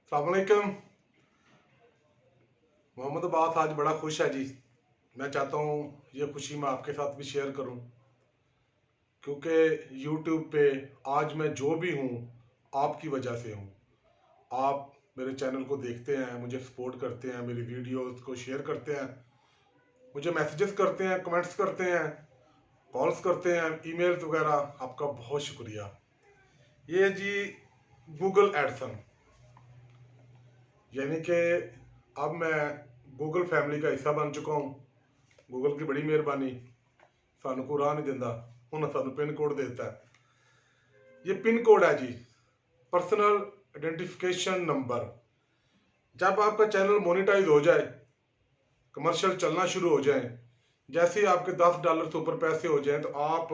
अस्सलाम वालेकुम। मोहम्मद अब्बास आज बड़ा खुश है जी। मैं चाहता हूँ ये खुशी मैं आपके साथ भी शेयर करूँ, क्योंकि YouTube पे आज मैं जो भी हूँ आपकी वजह से हूँ। आप मेरे चैनल को देखते हैं, मुझे सपोर्ट करते हैं, मेरी वीडियोस को शेयर करते हैं, मुझे मैसेजेस करते हैं, कमेंट्स करते हैं, कॉल्स करते हैं, ईमेल्स वगैरह। आपका बहुत शुक्रिया। ये है जी गूगल एडसन, यानी कि अब मैं गूगल फैमली का हिस्सा बन चुका हूँ। गूगल की बड़ी मेहरबानी, सानू को राह नहीं देता, उन्हें सानू पिन कोड देता है। ये पिन कोड है जी, पर्सनल आइडेंटिफिकेशन नंबर। जब आपका चैनल मोनेटाइज हो जाए, कमर्शियल चलना शुरू हो जाए, जैसे ही आपके $10 से ऊपर पैसे हो जाए, तो आप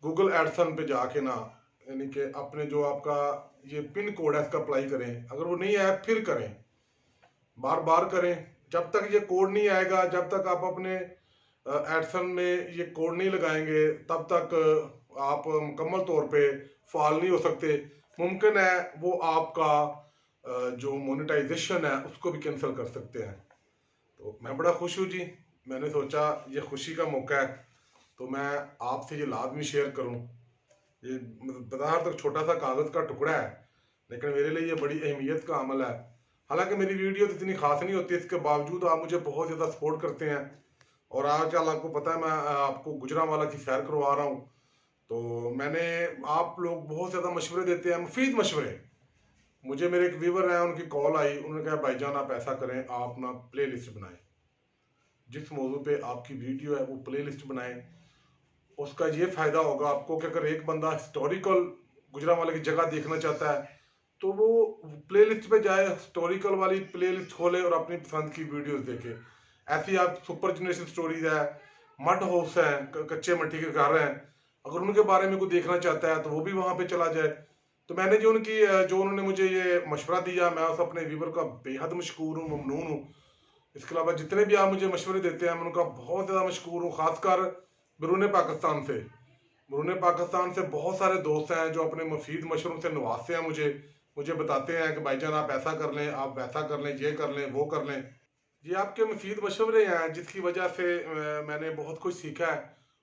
गूगल एडसन पे जाके ना, यानी कि अपने जो आपका ये पिन कोड है इसका अप्लाई करें। अगर वो नहीं आया फिर करें, बार बार करें। जब तक ये कोड नहीं आएगा, जब तक आप अपने एडसन में ये कोड नहीं लगाएंगे, तब तक आप मुकम्मल तौर पे फाल नहीं हो सकते। मुमकिन है वो आपका जो मोनेटाइजेशन है उसको भी कैंसिल कर सकते हैं। तो मैं बड़ा खुश हूँ जी। मैंने सोचा ये खुशी का मौका है तो मैं आपसे ये लाजमी शेयर करूँ। ये बाजार तक छोटा सा कागज़ का टुकड़ा है, लेकिन मेरे लिए ये बड़ी अहमियत का अमल है। हालांकि मेरी वीडियो तो इतनी खास नहीं होती, इसके बावजूद आप मुझे बहुत ज़्यादा सपोर्ट करते हैं। और आजकल आपको पता है मैं आपको गुजरांवाला की सैर करवा रहा हूँ, तो मैंने आप लोग बहुत ज़्यादा मशवरे देते हैं, मुफीद मशवरे। मुझे मेरे एक व्यूवर हैं, उनकी कॉल आई, उन्होंने कहा भाईजान आप ऐसा करें, आप ना प्ले लिस्ट बनाएं, जिस मौजू पे आपकी वीडियो है वो प्ले लिस्ट बनाएं। उसका ये फ़ायदा होगा आपको कि अगर एक बंदा हिस्टोरिकल गुजरांवाला की जगह देखना चाहता है तो वो प्लेलिस्ट पे जाए, हिस्टोरिकल वाली प्लेलिस्ट खोले और अपनी पसंद की वीडियोस देखे। ऐसी आप सुपर जनरेशन स्टोरीज है, मड हाउस है, कच्चे मट्टी के घर हैं, अगर उनके बारे में कोई देखना चाहता है तो वो भी वहाँ पे चला जाए। तो मैंने जो उन्होंने मुझे ये मशवरा दिया, मैं उस अपने व्यूवर का बेहद मशकूर हूँ, ममनून हूँ। इसके अलावा जितने भी आप मुझे मशवरे देते हैं मैं उनका बहुत ज़्यादा मशकूर हूँ। खासकर बैरून पाकिस्तान से बहुत सारे दोस्त हैं जो अपने मुफीद मशवरों से नवाजते हैं, मुझे बताते हैं कि भाईजान आप ऐसा कर लें, आप वैसा कर लें, ये कर लें, वो कर लें। ये आपके मुफीद मशवरे हैं जिसकी वजह से मैंने बहुत कुछ सीखा है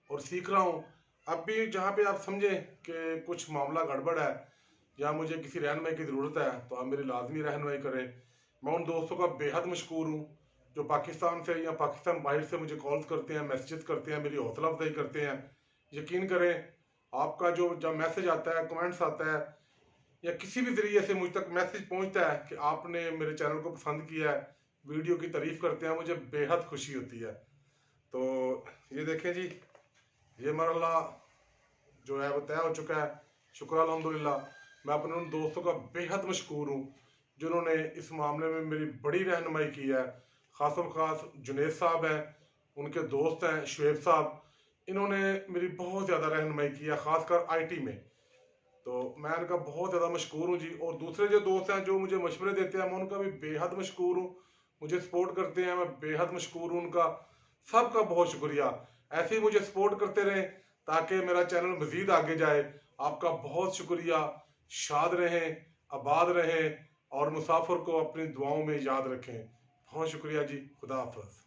और सीख रहा हूँ। अब भी जहाँ पे आप समझें कि कुछ मामला गड़बड़ है या मुझे किसी रहनुमाई की ज़रूरत है तो आप मेरी लाजमी रहनुमाई करें। मैं उन दोस्तों का बेहद मशकूर हूँ जो पाकिस्तान से या पाकिस्तान बाहर से मुझे कॉल्स करते हैं, मैसेज करते हैं, मेरी हौसला अफजाई करते हैं। यकीन करें, आपका जो जब मैसेज आता है, कमेंट्स आता है या किसी भी ज़रिए से मुझ तक मैसेज पहुंचता है कि आपने मेरे चैनल को पसंद किया है, वीडियो की तारीफ़ करते हैं, मुझे बेहद खुशी होती है। तो ये देखें जी, ये मरला जो है वो तय हो चुका है। शुक्र अल्हम्दुलिल्लाह। मैं अपने उन दोस्तों का बेहद मशकूर हूँ जिन्होंने इस मामले में मेरी बड़ी रहनुमाई की है। ख़ास जुनेद साहब हैं, उनके दोस्त हैं शुएब साहब, इन्होंने मेरी बहुत ज़्यादा रहनुमाई की है, ख़ासकर IT में। तो मैं उनका बहुत ज़्यादा मशकूर हूँ जी। और दूसरे जो दोस्त हैं जो मुझे मशवरे देते हैं, मैं उनका भी बेहद मशकूर हूँ। मुझे सपोर्ट करते हैं, मैं बेहद मशकूर हूँ उनका। सबका बहुत शुक्रिया। ऐसे ही मुझे सपोर्ट करते रहें ताकि मेरा चैनल मज़ीद आगे जाए। आपका बहुत शुक्रिया। शाद रहें, आबाद रहें और मुसाफिर को अपनी दुआओं में याद रखें। बहुत शुक्रिया जी। खुदा हाफ़िज़।